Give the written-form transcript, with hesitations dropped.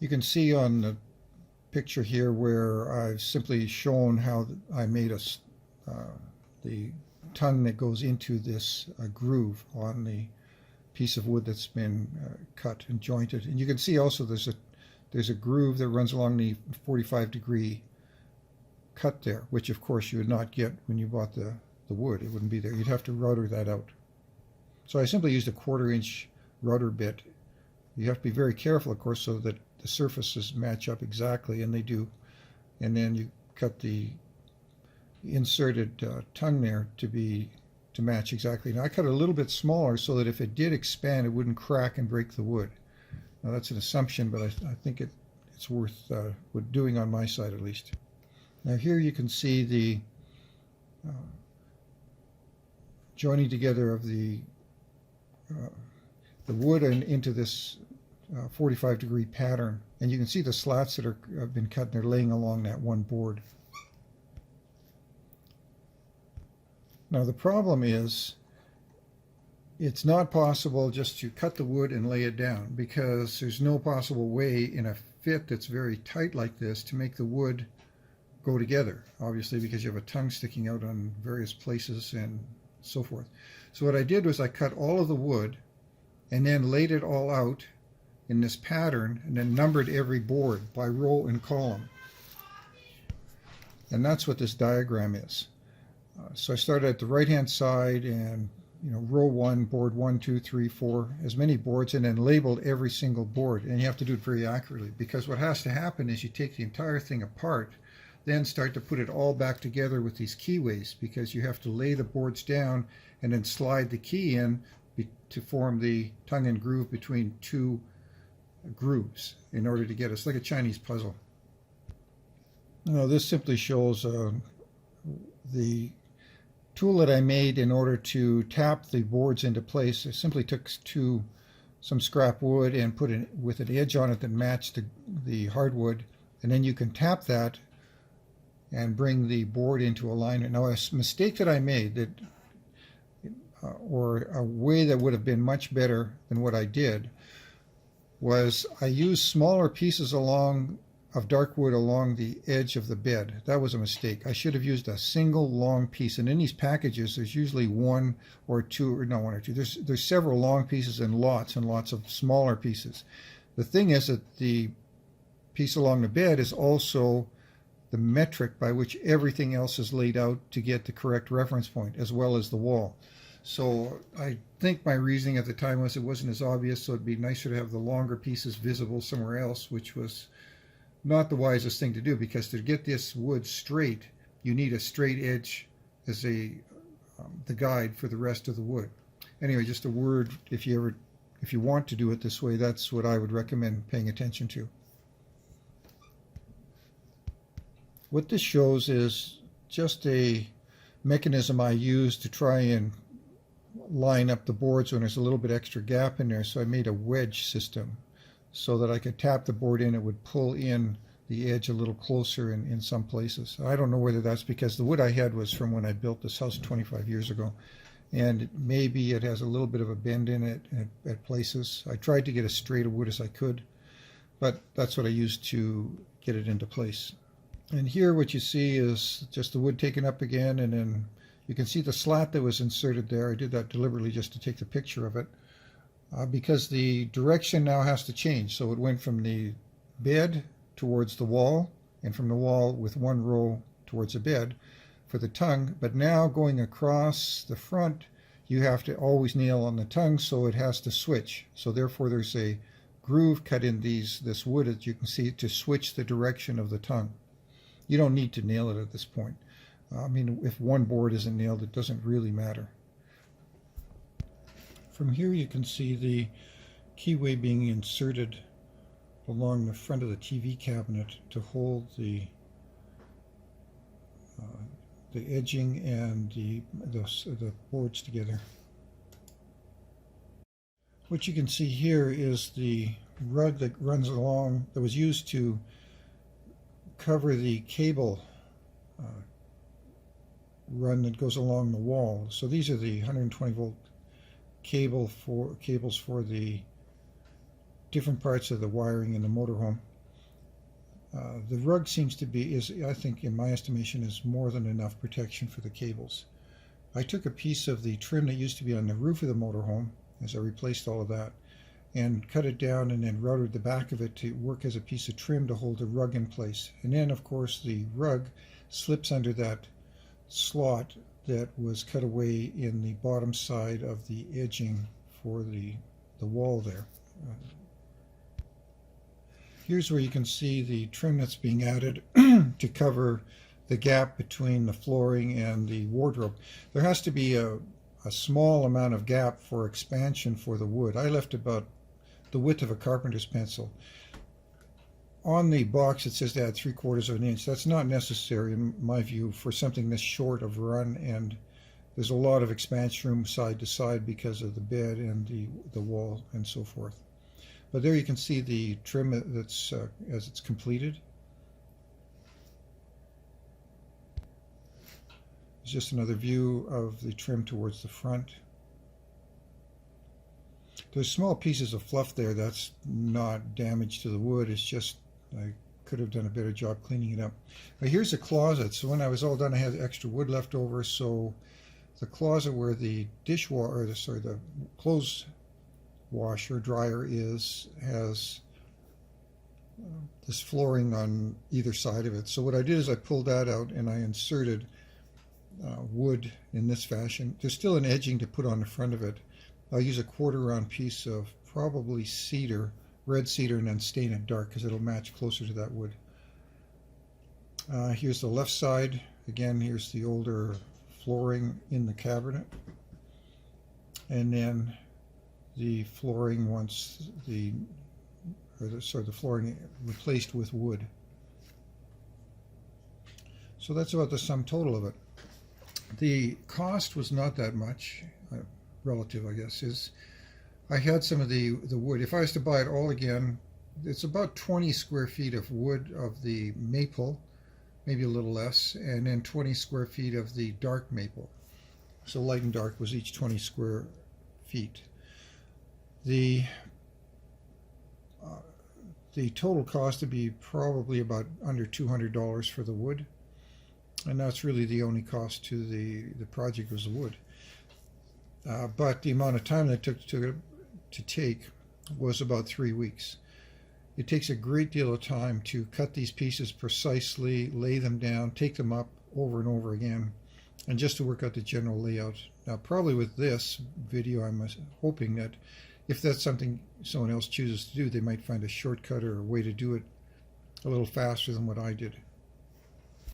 You can see on the picture here where I've simply shown how I made the tongue that goes into this groove on the piece of wood that's been cut and jointed. And you can see also there's a groove that runs along the 45-degree cut there, which of course you would not get when you bought the wood. It wouldn't be there. You'd have to router that out. So I simply used a 1/4-inch router bit. You have to be very careful, of course, so that the surfaces match up exactly, and they do. And then you cut the inserted tongue there to match exactly. Now I cut it a little bit smaller so that if it did expand, it wouldn't crack and break the wood. Now that's an assumption, but I think it's worth doing on my side at least. Now here you can see the joining together of the wood and into this 45-degree pattern, and you can see the slats that have been cut and they're laying along that one board. Now the problem is it's not possible just to cut the wood and lay it down, because there's no possible way in a fit that's very tight like this to make the wood go together, obviously, because you have a tongue sticking out on various places and so forth. So what I did was I cut all of the wood and then laid it all out in this pattern and then numbered every board by row and column. And that's what this diagram is. So I started at the right hand side and row 1, board 1, 2, 3, 4, as many boards, and then labeled every single board. And you have to do it very accurately, because what has to happen is you take the entire thing apart, then start to put it all back together with these keyways, because you have to lay the boards down and then slide the key in to form the tongue and groove between two grooves in order to get it. It's like a Chinese puzzle. Now this simply shows the tool that I made in order to tap the boards into place. I simply took some scrap wood and put it with an edge on it that matched the hardwood, and then you can tap that and bring the board into alignment. Now a mistake that I made, or a way that would have been much better than what I did, was I used smaller pieces of dark wood along the edge of the bed. That was a mistake. I should have used a single long piece. And in these packages, there's usually one or two. There's several long pieces and lots of smaller pieces. The thing is that the piece along the bed is also the metric by which everything else is laid out to get the correct reference point, as well as the wall. So I think my reasoning at the time was it wasn't as obvious, so it'd be nicer to have the longer pieces visible somewhere else, which was not the wisest thing to do, because to get this wood straight, you need a straight edge as the guide for the rest of the wood. Anyway, just a word, if you want to do it this way, that's what I would recommend paying attention to. What this shows is just a mechanism I use to try and line up the boards when there's a little bit extra gap in there. So I made a wedge system so that I could tap the board in. It would pull in the edge a little closer in some places. I don't know whether that's because the wood I had was from when I built this house 25 years ago, and maybe it has a little bit of a bend in it at places. I tried to get as straight a wood as I could, but that's what I used to get it into place. And here what you see is just the wood taken up again, and then you can see the slat that was inserted there. I did that deliberately just to take the picture of it, because the direction now has to change. So it went from the bed towards the wall, and from the wall with one row towards the bed for the tongue. But now going across the front, you have to always nail on the tongue, so it has to switch. So therefore there's a groove cut in this wood, as you can see, to switch the direction of the tongue. You don't need to nail it at this point. I mean, if one board isn't nailed, it doesn't really matter. From here you can see the keyway being inserted along the front of the TV cabinet to hold the edging and the boards together. What you can see here is the rod that runs along, that was used to cover the cable run that goes along the wall. So these are the 120 volt cables for the different parts of the wiring in the motorhome. The rug seems to be, I think in my estimation, is more than enough protection for the cables. I took a piece of the trim that used to be on the roof of the motorhome, as I replaced all of that, and cut it down and then routed the back of it to work as a piece of trim to hold the rug in place. And then, of course, the rug slips under that slot that was cut away in the bottom side of the edging for the wall there. Here's where you can see the trim that's being added to cover the gap between the flooring and the wardrobe. There has to be a small amount of gap for expansion for the wood. I left about the width of a carpenter's pencil. On the box it says to add 3/4 of an inch. That's not necessary in my view for something this short of run, and there's a lot of expansion room side to side because of the bed and the wall and so forth. But there you can see the trim that's as it's completed. It's just another view of the trim towards the front. There's small pieces of fluff there. That's not damage to the wood. It's just I could have done a better job cleaning it up. Now here's a closet. So when I was all done, I had extra wood left over. So the closet where the the clothes washer dryer has this flooring on either side of it. So what I did is I pulled that out and I inserted wood in this fashion. There's still an edging to put on the front of it. I'll use a 1/4 round piece of probably cedar, red cedar, and then stain it dark because it'll match closer to that wood. Here's the left side. Again, here's the older flooring in the cabinet. And then the flooring the flooring replaced with wood. So that's about the sum total of it. The cost was not that much, relative I guess. I had some of the wood. If I was to buy it all again, it's about 20 square feet of wood of the maple, maybe a little less, and then 20 square feet of the dark maple. So light and dark was each 20 square feet. The total cost would be probably about under $200 for the wood, and that's really the only cost to the project was the wood. But the amount of time that it took to take was about 3 weeks. It takes a great deal of time to cut these pieces precisely, lay them down, take them up over and over again, and just to work out the general layout. Now probably with this video I'm hoping that if that's something someone else chooses to do, they might find a shortcut or a way to do it a little faster than what I did.